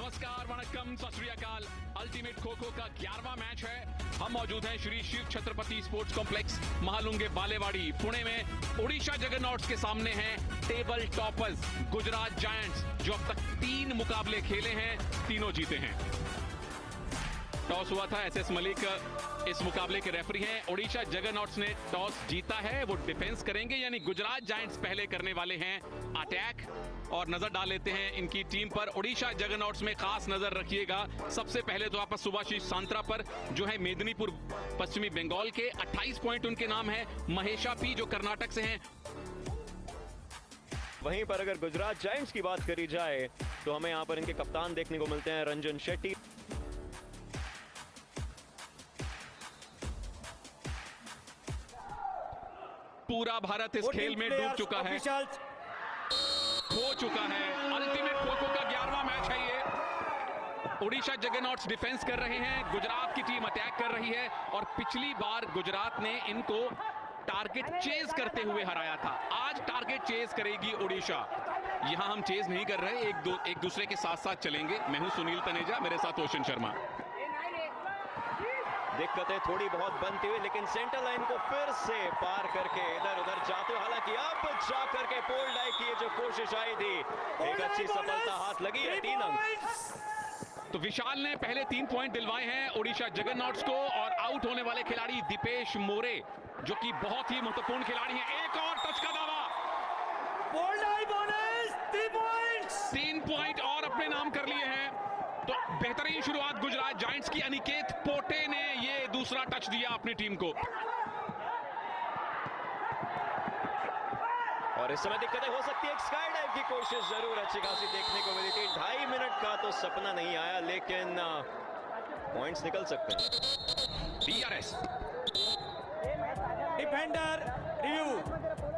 नमस्कार, वणक्कम, सत श्री अकाल। अल्टीमेट खो खो का 11वां मैच है। हम मौजूद हैं श्री शिव छत्रपति स्पोर्ट्स कॉम्प्लेक्स महालुंगे बालेवाड़ी पुणे में। ओडिशा जगरनॉट्स के सामने हैं टेबल टॉपर्स गुजरात जायंट्स, जो अब तक 3 मुकाबले खेले हैं, तीनों जीते हैं। टॉस हुआ था, एसएस मलिक इस मुकाबले के रेफरी हैं। ओडिशा जगरनॉट्स ने टॉस जीता है, वो डिफेंस करेंगे, यानी गुजरात जायंट्स पहले करने वाले हैं अटैक। और नजर डाल लेते हैं इनकी टीम पर। ओडिशा जगरनॉट्स में खास नजर रखिएगा। सबसे पहले तो आपका सुभाशीष सांत्रा पर, जो है मेदिनीपुर पश्चिमी बंगाल के। 28 पॉइंट उनके नाम है। महेशा पी जो कर्नाटक से हैं। वहीं पर अगर गुजरात जायंट्स की बात करी जाए तो हमें यहां पर इनके कप्तान देखने को मिलते हैं, रंजन शेट्टी। पूरा भारत इस खेल में डूब चुका है, खो चुका है। अल्टीमेट खो खो का 11वां मैच है ये। ओडिशा जगरनॉट्स डिफेंस कर रहे हैं, गुजरात की टीम अटैक कर रही है। और पिछली बार गुजरात ने इनको टारगेट चेज करते हुए हराया था। आज टारगेट चेज करेगी ओडिशा। यहां हम चेज नहीं कर रहे, एक दूसरे के साथ साथ चलेंगे। मैं हूं सुनील तनेजा, मेरे साथ ओशन शर्मा। दिक्कतें थोड़ी बहुत बनती हुई, लेकिन सेंटर लाइन को फिर से पार करके इधर उधर जाते हुए, हालांकि अब जा करके पोल डाइव की जो कोशिश आई थी, एक अच्छी सफलता हाथ लगी है। 3 अंक। तो विशाल ने पहले 3 पॉइंट दिलवाए हैं ओडिशा जगरनॉट्स को। और आउट होने वाले खिलाड़ी दीपेश मोरे, जो कि बहुत ही महत्वपूर्ण खिलाड़ी हैं। एक और टच का दावा, पोल डाइव बोनस 3 पॉइंट्स। 3 पॉइंट और अपने नाम कर लिए हैं। तो बेहतरीन शुरुआत गुजरात जायंट्स की। अनिकेत पोटे ने ये दूसरा टच दिया अपनी टीम को। और इस समय दिक्कतें हो सकती है। स्काई डाइव की कोशिश जरूर अच्छी खासी देखने को मिली थी। 2.5 मिनट का तो सपना नहीं आया, लेकिन पॉइंट्स निकल सकते हैं। DRS defender review,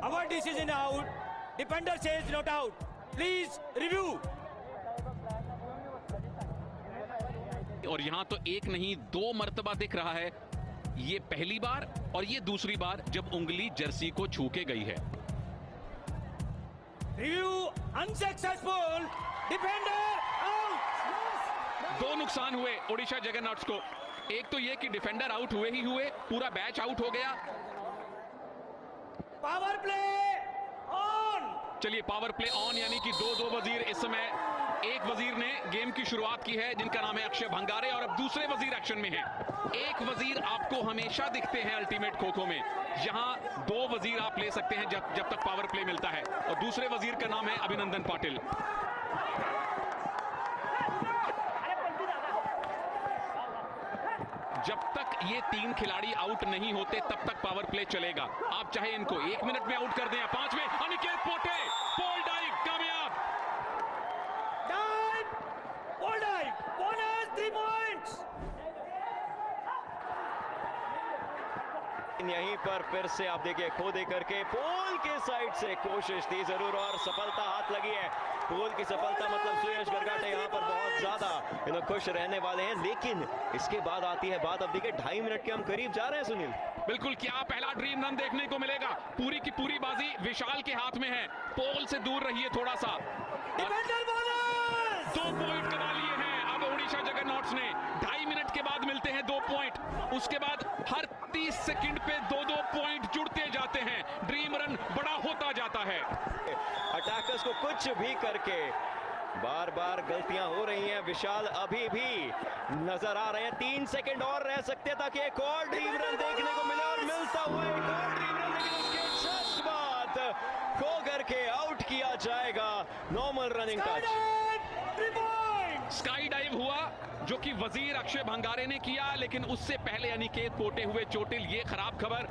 our decision out. Defender says not out, please review. और यहां तो एक नहीं 2 मर्तबा दिख रहा है। ये पहली बार और ये दूसरी बार जब उंगली जर्सी को छू के गई है। Review unsuccessful, defender out. 2 नुकसान हुए ओडिशा जगरनॉट्स को। एक तो ये कि डिफेंडर आउट हुए ही हुए, पूरा बैच आउट हो गया। Power play on. चलिए, पावर प्ले ऑन, यानी कि 2-2 वजीर इस समय। एक वजीर ने गेम की शुरुआत की है, जिनका नाम है अक्षय भंगारे, और अब दूसरे वजीर एक्शन में हैं। एक वजीर आपको हमेशा दिखते हैं अल्टीमेट खो खो में। यहां 2 वजीर आप ले सकते हैं जब तक पावर प्ले मिलता है। और दूसरे वजीर का नाम है अभिनंदन पाटिल। जब तक ये 3 खिलाड़ी आउट नहीं होते तब तक पावर प्ले चलेगा। आप चाहे इनको 1 मिनट में आउट कर दें या 5 में। अनिकेत पोटे, पोल डाइव कामयाब। डाइव, पोल डाइव, बोनस 3 पॉइंट्स। यहीं पर फिर से आप देखिए, खो दे करके पोल के साइड से कोशिश थी जरूर, और सफलता हाथ लगी है। पोल की सफलता मतलब सुयश गरगाटे यहाँ पर बहुत ज्यादा खुश रहने वाले हैं। लेकिन इसके बाद आती है बात, अब देखिए 2.5 मिनट के हम करीब जा रहे हैं सुनील। बिल्कुल, क्या पहला ड्रीम रन देखने को मिलेगा। पूरी की पूरी बाजी विशाल के हाथ में है। पोल से दूर रहिए थोड़ा सा। Defender bonus. 2 पॉइंट कमा लिए हैं अब ओडिशा जगरनॉट्स ने। 2.5 मिनट के बाद मिलते हैं 2 पॉइंट। उसके बाद हर 30 सेकंड पे 2-2 पॉइंट जुड़ते जाते हैं। ड्रीम रन बड़ा होता जाता है। अटैकर्स को कुछ भी करके बार बार गलतियां हो रही हैं। विशाल अभी भी नजर आ रहे हैं। 3 सेकंड और रह सकते हैं ताकि एक और ड्रीम रन देखने को मिले, और मिलता हुआ एक और ड्रीम रन, लेकिन उसके जस्ट बाद खो करके आउट किया जाएगा। Normal running touch. Sky dive हुआ, जो कि वजीर अक्षय भंगारे ने किया, लेकिन उससे पहले अनिकेत पोटे हुए चोटिल। ये खराब खबर।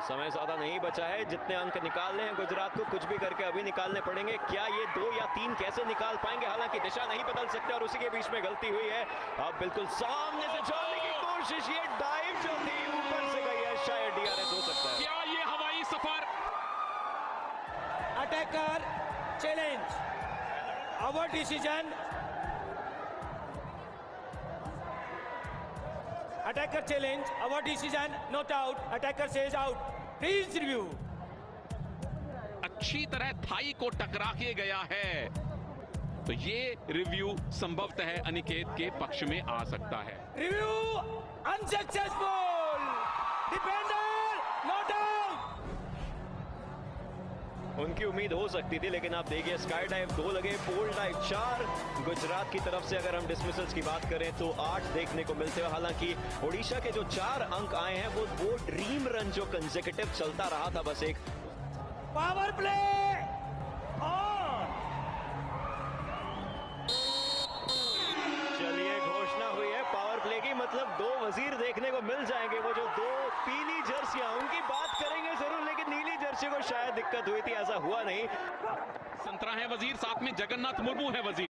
समय ज्यादा नहीं बचा है। जितने अंक निकालने हैं गुजरात को, कुछ भी करके अभी निकालने पड़ेंगे। क्या ये 2 या 3 कैसे निकाल पाएंगे? हालांकि दिशा नहीं बदल सकते, और उसी के बीच में गलती हुई है। अब बिल्कुल सामने से जाने की कोशिश, ये डाइव जो थी ऊपर से गई है, शायद DRS हो सकता है। क्या ये हवाई सफर? Attacker challenge, our decision. Attacker challenge, our decision, not out. Attacker says out. Please review. अच्छी तरह थाई को टकरा के गया है। तो ये रिव्यू संभवतः अनिकेत के पक्ष में आ सकता है। Review unsuccessful, defender not out. उनकी उम्मीद हो सकती थी, लेकिन आप देखिए स्काई डाइव 2 लगे, पोल डाइव 4। गुजरात की तरफ से अगर हम डिसमिसल्स की बात करें तो 8 देखने को मिलते हैं। हालांकि ओडिशा के जो 4 अंक आए हैं वो ड्रीम रन जो कंसेक्यूटिव चलता रहा था, बस एक पावर प्ले ऑन। चलिए घोषणा हुई है पावर प्ले की, मतलब 2 वजीर देखने को मिल जाएंगे। वो जो 2 पीली जर्सियां, उनकी बात करेंगे जरूर, लेकिन नीली जर्सी को शायद दिक्कत हुई थी, ऐसा हुआ नहीं। संतरा है वजीर, साथ में जगन्नाथ मुर्मू है वजीर।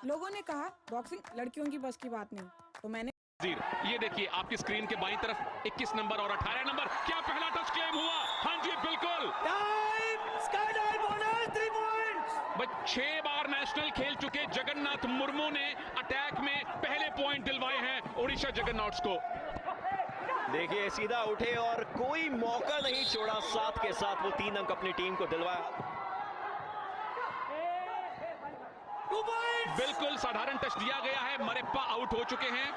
लोगों ने कहा बॉक्सिंग लड़कियों की बस की बात नहीं, तो मैंने वजीर, ये देखिए आपकी स्क्रीन के बाईं तरफ 21 नंबर और 18 नंबर, क्या पहला टच क्लेम हुआ? हाँ जी बिल्कुल। Time, sky dive bonus 3 points. बस 6 बार नेशनल खेल चुके जगन्नाथ मुर्मू ने अटैक में पहले पॉइंट दिलवाए हैं ओडिशा जगन्नाथ्स को। देखिए सीधा उठे और कोई मौका नहीं छोड़ा, साथ के साथ वो 3 अंक अपनी टीम को दिलवाया। 2 पॉइंट्स। बिल्कुल साधारण टच दिया गया है, मरेप्पा आउट हो चुके हैं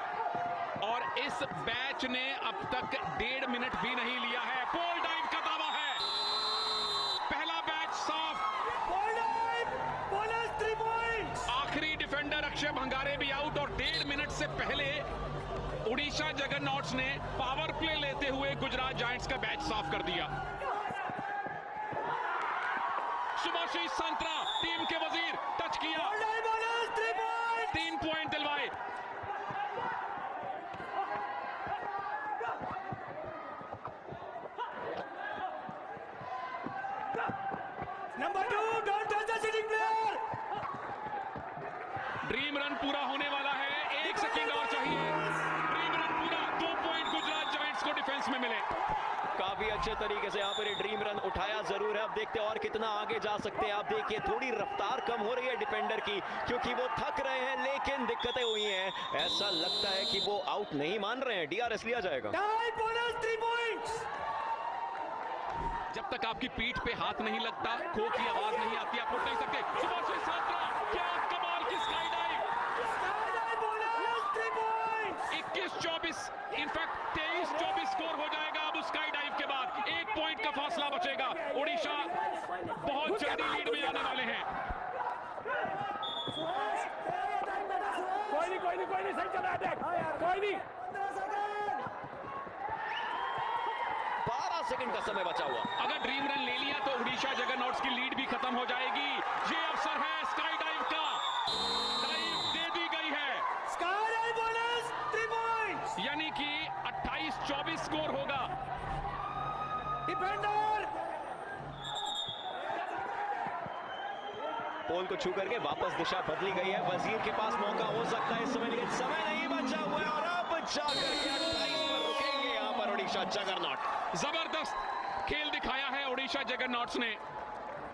और इस बैच ने अब तक 1.5 मिनट भी नहीं लिया है। पोल डाइव का दावा है, पहला बैच साफ। पोल डाइव बोनस 3 पॉइंट्स। आखिरी डिफेंडर अक्षय भंगारे भी आउट और 1.5 मिनट से पहले ओडिशा जगन्नाथ्स ने पावर प्ले लेते हुए गुजरात जायंट्स का बैच साफ कर दिया। सुभाषिष संतरा टीम के वजीर, टच किया, pole dive bonus 3 points. 3 point दिलवाए। Number 2, don't touch the sitting player. Dream run पूरा होने वाला है, 1 सेकेंड और चाहिए। ड्रीम रन पूरा, 2 पॉइंट गुजरात जायंट्स को डिफेंस में मिले। काफी अच्छे तरीके से यहाँ पर ये ड्रीम रन उठाया जरूर है। अब देखते हैं और कितना आगे जा सकते हैं। आप देखिए थोड़ी रफ्तार कम हो रही है डिफेंडर की, क्योंकि वो थक रहे हैं, लेकिन दिक्कतें हुई हैं। ऐसा लगता है कि वो आउट नहीं मान रहे हैं, डीआरएस लिया जाएगा। Time bonus 3 points. जब तक आपकी पीठ पे हाथ नहीं लगता, खो की आवाज नहीं आती, आप उठ नहीं सकते। सुभाषिष संतरा, क्या कमाल की sky dive. Sky dive bonus 3 points. 21-24, in fact 23-24 score हो जाएगा अब स्काई डाइव के बाद। 1 पॉइंट का फासला बचेगा। ओडिशा बहुत जल्दी लीड में आने वाले हैं। कोई नहीं सही चल रहा है अटैक, कोई नहीं। 12 सेकंड का समय बचा हुआ। अगर ड्रीम रन ले लिया तो ओडिशा जगन्नाथ्स की लीड भी खत्म हो जाएगी। ये अवसर है स्काई डाइव का, डाइव दे दी गई है। Sky dive bonus 3 points. यानी कि 28-24 स्कोर होगा। डिफेंडर पोल को छू करके वापस दिशा बदली गई है। वजीर के पास मौका हो सकता है इस समय, लेकिन समय नहीं बचा हुआ है और अब जाकर के 28 पर रुकेंगे यहाँ पर ओडिशा जगरनॉट। जबरदस्त खेल दिखाया है ओडिशा जगन्नाथ्स ने।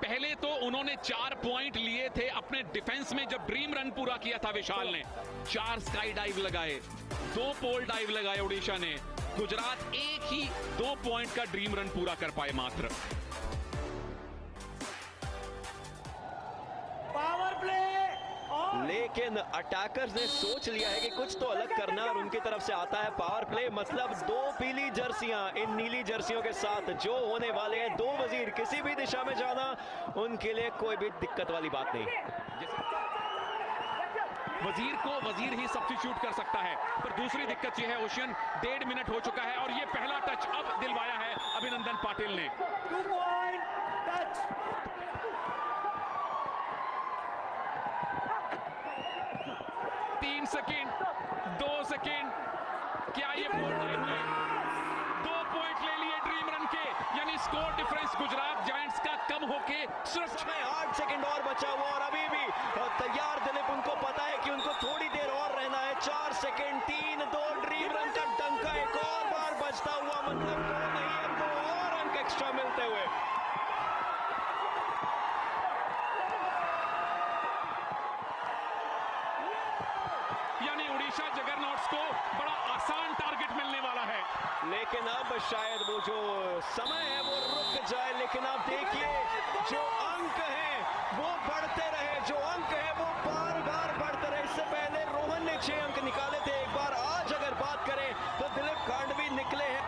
पहले तो उन्होंने 4 पॉइंट लिए थे अपने डिफेंस में जब ड्रीम रन पूरा किया था विशाल ने। 4 स्काई डाइव लगाए, 2 पोल डाइव लगाए ओडिशा ने। गुजरात एक ही 2 पॉइंट का ड्रीम रन पूरा कर पाए मात्र। Power play on. लेकिन अटैकर्स ने सोच लिया है कि कुछ तो अलग करना है और उनकी तरफ से आता है पावर प्ले। मतलब 2 पीली जर्सियां इन नीली जर्सियों के साथ जो होने वाले हैं, 2 वजीर किसी भी दिशा में जाना उनके लिए कोई भी दिक्कत वाली बात नहीं। वजीर को वजीर ही सब्स्टिट्यूट कर सकता है, पर दूसरी दिक्कत यह है ओशियन 1.5 मिनट हो चुका है और ये पहला टच अब दिलवाया है अभिनंदन पाटिल ने। 2 पॉइंट टच। 3 सेकेंड, 2 सेकेंड, क्या ये 2 पॉइंट ले लिए ड्रीम रन के, यानी स्कोर डिफरेंस गुजरात जायंट्स का कम होके सिर्फ 8 सेकंड और बचा हुआ और अभी भी तैयार दिलीप, उनको पता है कि उनको थोड़ी देर और रहना है। 4 सेकंड, 3-2, ड्रीम रन का डंका एक और बार बजता हुआ, मतलब 2 नहीं है, 2 और अंक एक्स्ट्रा मिलते हुए। यानी ओडिशा जगरनॉट्स को बड़ा आसान टारगेट मिलने वाला है। लेकिन अब शायद वो जो समय है वो रुक जाए। लेकिन आप देखिए जो अंक हैं वो बढ़ते रहे, जो अंक है वो बार बार बढ़ते रहे। इससे पहले रोहन ने 6 अंक निकाले थे एक बार, आज अगर बात करें तो दिलीप खांडवी निकले हैं।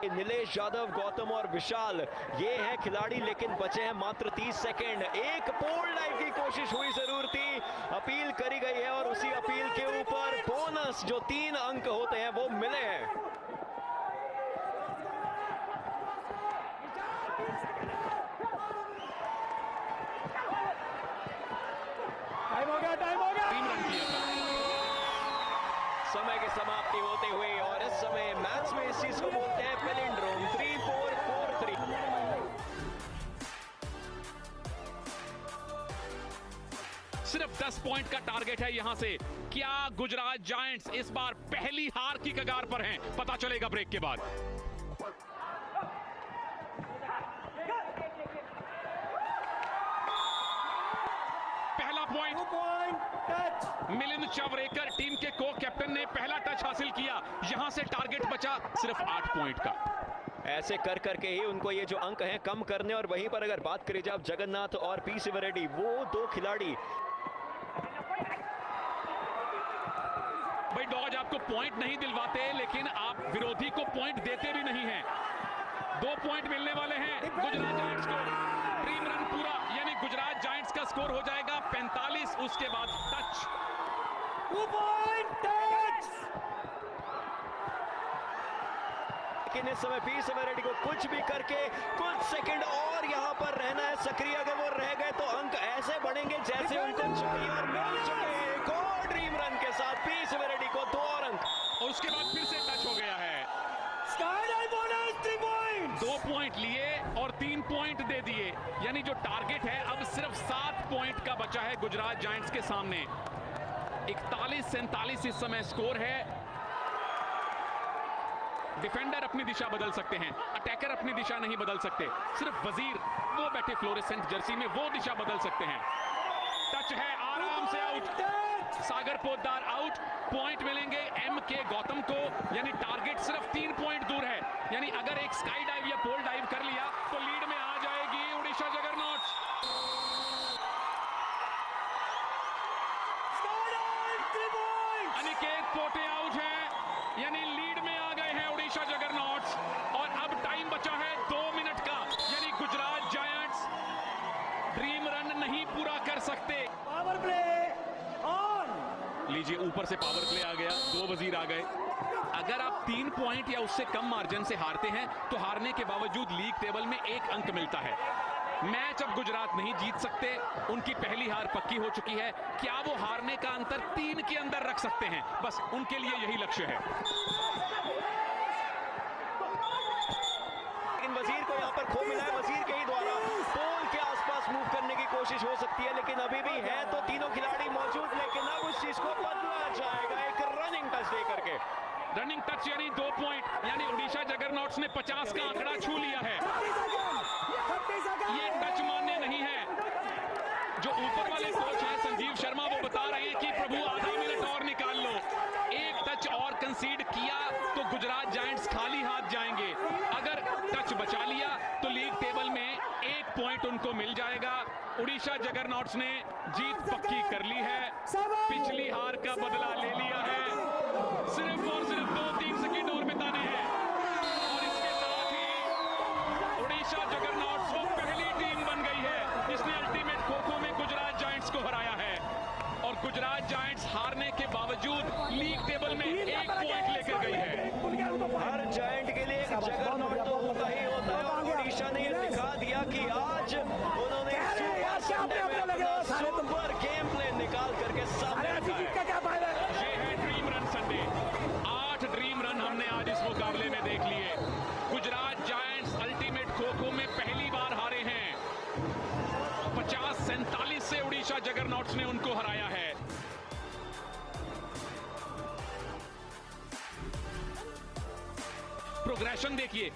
नीलेश यादव, गौतम और विशाल ये है खिलाड़ी, लेकिन बचे हैं मात्र 30 सेकंड। एक पोल डाइव की कोशिश हुई जरूर थी, अपील करी गई है और उसी अपील के ऊपर बोनस जो 3 अंक होते हैं वो मिले हैं। टाइम हो गया, टाइम हो गया। 3 रन किया था। समय की समाप्ति होते हुए और इस समय मैच में इस चीज को बोलते हैं पेलिंड्रोम 3-4-4-3। सिर्फ 10 पॉइंट का टारगेट है यहां से। क्या गुजरात जायंट्स इस बार पहली हार की कगार पर हैं? पता चलेगा ब्रेक के बाद। पहला point touch. Milind Chavarekar team के को कैप्टन ने पहला टच हासिल किया। यहां से टारगेट बचा सिर्फ 8 पॉइंट का। ऐसे कर करके ही उनको ये जो अंक हैं कम करने। और वहीं पर अगर बात करें जब जगन्नाथ और पी सिवरेड्डी, वो 2 खिलाड़ी। भाई डॉज आपको पॉइंट नहीं दिलवाते, लेकिन आप विरोधी को पॉइंट देते भी नहीं हैं। 2 पॉइंट मिलने वाले हैं गुजरात जायंट्स को। ड्रीम रन पूरा, यानी गुजरात जायंट्स का स्कोर हो जाएगा 45। उसके बाद टच। 2 point touch. लेकिन इस समय पी सिवरेड्डी को कुछ भी करके कुछ सेकंड और यहां पर रहना है सक्रिय। अगर वो रह गए तो अंक ऐसे बढ़ेंगे जैसे उनको चाहिए और मिल चुके हैं। एक और ड्रीम रन के साथ पी सिवरेड्डी को 2 और अंक। और उसके बाद फिर से टच हो गया है। Sky dive bonus 3 point. 2 point लिए और 3 पॉइंट दे दिए, यानी जो टारगेट है अब सिर्फ 7 पॉइंट का बचा है गुजरात जायंट्स के सामने। 41-47 इस समय स्कोर है। डिफेंडर अपनी दिशा बदल सकते हैं, अटैकर अपनी दिशा नहीं बदल सकते। सिर्फ वजीर, वो बैठे फ्लोरेसेंट जर्सी में, वो दिशा बदल सकते हैं। टच है, आराम से आउट। सागर पोद्दार आउट। पॉइंट मिलेंगे एम के गौतम को, यानी टारगेट सिर्फ 3 पॉइंट दूर है। यानी अगर एक स्काई डाइव या पोल डाइव कर लिया तो लीड में आ जाएगी उड़ीसा जगरनॉट्स। अनिकेत पोटे आउट है, यानी लीड में आ गए हैं उड़ीसा जगरनॉट्स। और अब टाइम बचा है 2 मिनट का, यानी गुजरात जायंट्स ड्रीम रन नहीं पूरा कर सकते। Power play on. लीजिए, ऊपर से पावर प्ले आ गया, 2 वजीर आ गए। अगर आप 3 पॉइंट या उससे कम मार्जिन से हारते हैं तो हारने के बावजूद लीग टेबल में 1 अंक मिलता है। मैच अब गुजरात नहीं जीत सकते, उनकी पहली हार पक्की हो चुकी है। क्या वो हारने का अंतर 3 के अंदर रख सकते हैं? बस उनके लिए यही लक्ष्य है। लेकिन वजीर को यहाँ पर खो मिला है। वजीर के ही द्वारा पोल के आसपास मूव करने की कोशिश हो सकती है, लेकिन अभी भी है तो तीनों खिलाड़ी मौजूद। लेकिन अब उस चीज को बदला जाएगा एक रनिंग टच दे करके। रनिंग टच यानी 2 पॉइंट, यानी उड़ीसा जगरनॉट्स ने 50 का आंकड़ा छू लिया है। ये टच मान्य नहीं है। जो ऊपर वाले कोच हैं संजीव शर्मा, वो बता रहे हैं कि प्रभु आधा मिनट और निकाल लो। एक टच और कंसीड किया तो गुजरात जायंट्स खाली हाथ जाएंगे। अगर टच बचा लिया तो लीग टेबल में 1 पॉइंट उनको मिल जाएगा। उड़ीसा जगरनॉट्स ने जीत पक्की कर ली है, पिछली हार का बदला ले लिया है। सिर्फ और सिर्फ 2-3 सेकंड और बिताने हैं और इसके साथ ही उड़ीसा जगरनॉट्स वो पहली टीम बन गई है जिसने अल्टीमेट खो-खो में गुजरात जायंट्स को हराया है। और गुजरात जायंट्स हारने के बावजूद लीग टेबल में 1 पॉइंट लेकर गई है। हर जायंट के लिए एक जगरनॉट तो होता ही होता है और उड़ीसा ने ये दिखा दिया कि आज उन्होंने सुपर संडे में अपना सुपर गेम प्लान निकाल करके सामने रखा है। ये है dream run Sunday. 8 dream run हमने आज इस मुकाबले में देख लिए। गुजरात जायंट्स अल्टीमेट खो-खो में पहली बार हारे हैं। 50-47 से उड़ीसा जगरनॉट्स ने उनको हराया है। प्रोग्रेशन देखिए,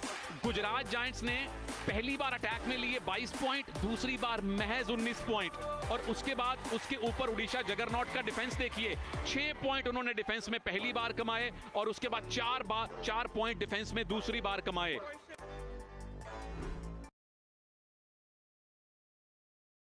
गुजरात जायंट्स ने पहली बार अटैक में लिए 22 पॉइंट, दूसरी बार महज 19 पॉइंट, और उसके बाद उसके ऊपर उड़ीसा जगरनॉट का डिफेंस देखिए, 6 पॉइंट उन्होंने डिफेंस में पहली बार कमाए और उसके बाद 4 पॉइंट डिफेंस में दूसरी बार कमाए।